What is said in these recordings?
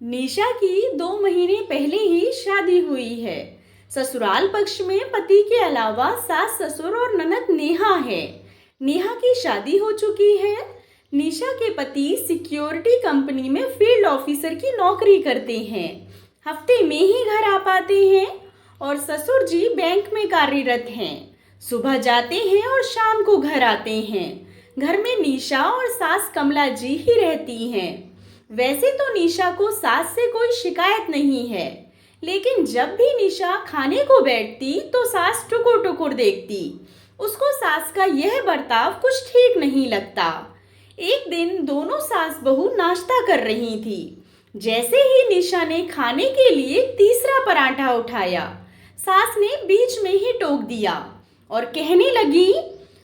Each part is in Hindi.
निशा की 2 महीने पहले ही शादी हुई है। ससुराल पक्ष में पति के अलावा सास ससुर और ननद नेहा है। नेहा की शादी हो चुकी है। निशा के पति सिक्योरिटी कंपनी में फील्ड ऑफिसर की नौकरी करते हैं। हफ्ते में ही घर आ पाते हैं और ससुर जी बैंक में कार्यरत हैं। सुबह जाते हैं और शाम को घर आते हैं। घर में निशा और सास कमला जी ही रहती हैं। वैसे तो निशा को सास से कोई शिकायत नहीं है, लेकिन जब भी निशा खाने को बैठती तो सास टुकुर टुकुर देखती। उसको सास का यह बर्ताव कुछ ठीक नहीं लगता। एक दिन दोनों सास बहू नाश्ता कर रही थी। जैसे ही निशा ने खाने के लिए तीसरा पराठा उठाया, सास ने बीच में ही टोक दिया और कहने लगी,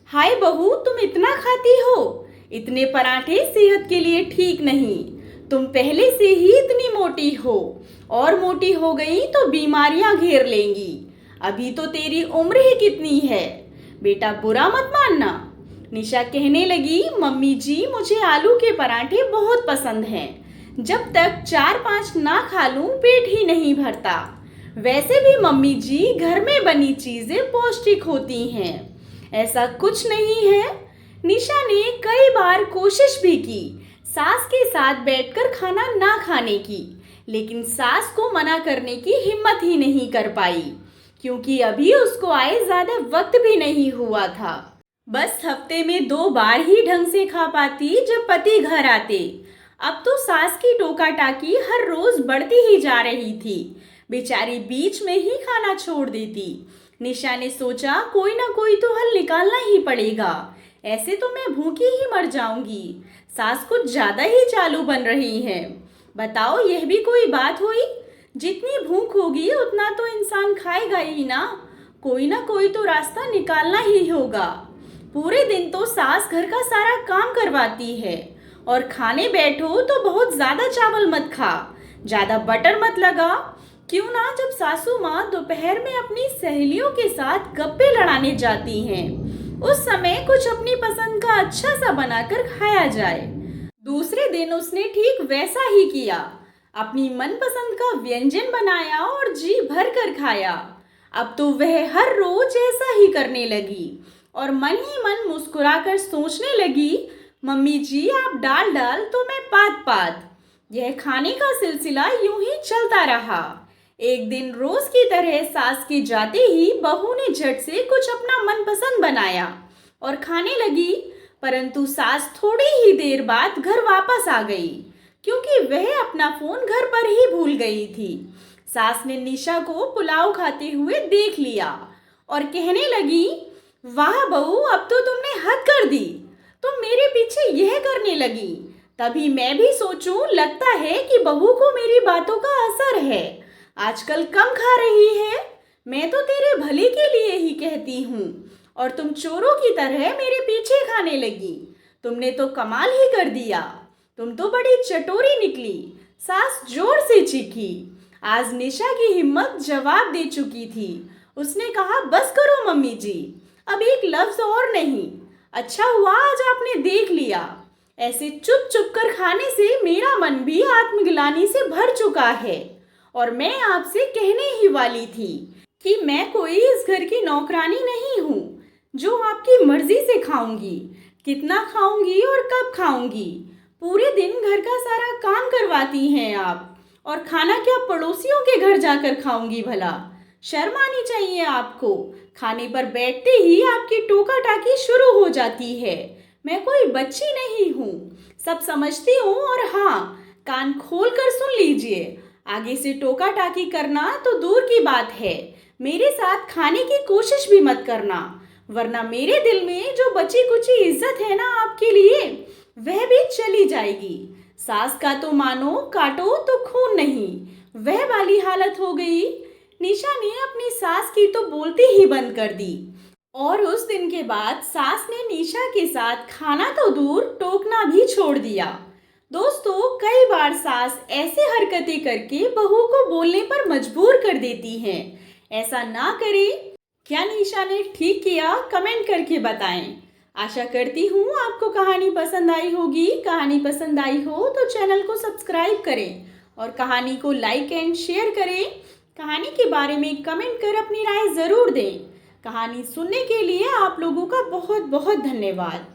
हाय बहू, तुम इतना खाती हो? इतने पराठे सेहत के लिए ठीक नहीं। तुम पहले से ही इतनी मोटी हो और मोटी हो गई तो बीमारियां घेर लेंगी। अभी तो तेरी उम्र ही कितनी है, बेटा बुरा मत मानना। निशा कहने लगी, मम्मी जी, मुझे आलू के पराठे बहुत पसंद हैं। जब तक 4-5 ना खा लूं पेट ही नहीं भरता। वैसे भी मम्मी जी, घर में बनी चीजें पौष्टिक होती हैं। ऐसा कुछ नहीं है। निशा ने कई बार कोशिश भी की सास के साथ बैठकर खाना ना खाने की, लेकिन सास को मना करने की हिम्मत ही नहीं कर पाई, क्योंकि अभी उसको आए ज्यादा वक्त भी नहीं हुआ था। बस हफ्ते में 2 बार ही ढंग से खा पाती जब पति घर आते। अब तो सास की टोका टाकी हर रोज बढ़ती ही जा रही थी। बेचारी बीच में ही खाना छोड़ देती। निशा ने सोचा, कोई ना कोई तो हल निकालना ही पड़ेगा। ऐसे तो मैं भूखी ही मर जाऊंगी। सास कुछ ज्यादा ही चालू बन रही है। बताओ, यह भी कोई बात हुई? जितनी भूख होगी उतना तो इंसान खाएगा ही ना। कोई ना कोई तो रास्ता निकालना ही होगा। पूरे दिन तो सास घर का सारा काम करवाती है और खाने बैठो तो बहुत ज्यादा चावल मत खा, ज्यादा बटर मत लगा। क्यों ना जब सासू माँ दोपहर में अपनी सहेलियों के साथ गप्पे लड़ाने जाती हैं, उस समय कुछ अपनी पसंद का अच्छा सा बनाकर खाया जाए। दूसरे दिन उसने ठीक वैसा ही किया। अपनी मनपसंद का व्यंजन बनाया और जी भर कर खाया। अब तो वह हर रोज ऐसा ही करने लगी और मन ही मन मुस्कुराकर सोचने लगी, मम्मी जी, आप डाल डाल तो मैं पात पात। यह खाने का सिलसिला यूं ही चलता रहा। एक दिन रोज की तरह सास के जाते ही बहू ने झट से कुछ अपना मनपसंद बनाया और खाने लगी, परंतु सास थोड़ी ही देर बाद घर वापस आ गई, क्योंकि वह अपना फोन घर पर ही भूल गई थी। सास ने निशा को पुलाव खाते हुए देख लिया और कहने लगी, वाह बहू, अब तो तुमने हद कर दी। तुम मेरे पीछे यह करने लगी। तभी मैं भी सोचूं, लगता है कि बहू को मेरी बातों का असर है। आजकल कम खा रही है। मैं तो तेरे भले के लिए ही कहती हूँ और तुम चोरों की तरह मेरे पीछे खाने लगी। तुमने तो कमाल ही कर दिया। तुम तो बड़ी चटोरी निकली। सास जोर से चीखी। आज निशा की हिम्मत जवाब दे चुकी थी। उसने कहा, बस करो मम्मी जी, अब एक लफ्ज और नहीं। अच्छा हुआ आज आपने देख लिया। ऐसे चुप चुप कर खाने से मेरा मन भी आत्मग्लानि से भर चुका है और मैं आपसे कहने ही वाली थी कि मैं कोई इस घर की नौकरानी नहीं हूँ जो आपकी मर्जी से खाऊंगी। कितना खाऊंगी और कब खाऊंगी? पूरे दिन घर का सारा काम करवाती हैं आप, और खाना क्या पड़ोसियों के घर जाकर खाऊंगी भला? शर्म आनी चाहिए आपको। खाने पर बैठते ही आपकी टोका टाकी शुरू हो जाती है। मैं कोई बच्ची नहीं हूँ, सब समझती हूँ। और हाँ, कान खोल कर सुन लीजिए, आगे से टोका टाकी करना तो दूर की बात है, मेरे साथ खाने की कोशिश भी मत करना, वरना मेरे दिल में जो बची कुची इज्जत है ना आपके लिए, वह भी चली जाएगी। सास का तो मानो काटो तो खून नहीं, वह वाली हालत हो गई। निशा ने अपनी सास की तो बोलती ही बंद कर दी और उस दिन के बाद सास ने निशा के साथ खाना तो दूर टोकना भी छोड़ दिया। दोस्तों, कई बार सास ऐसे हरकतें करके बहू को बोलने पर मजबूर कर देती हैं। ऐसा ना करें। क्या निशा ने ठीक किया? कमेंट करके बताएं। आशा करती हूँ आपको कहानी पसंद आई होगी। कहानी पसंद आई हो तो चैनल को सब्सक्राइब करें और कहानी को लाइक एंड शेयर करें। कहानी के बारे में कमेंट कर अपनी राय ज़रूर दें। कहानी सुनने के लिए आप लोगों का बहुत बहुत धन्यवाद।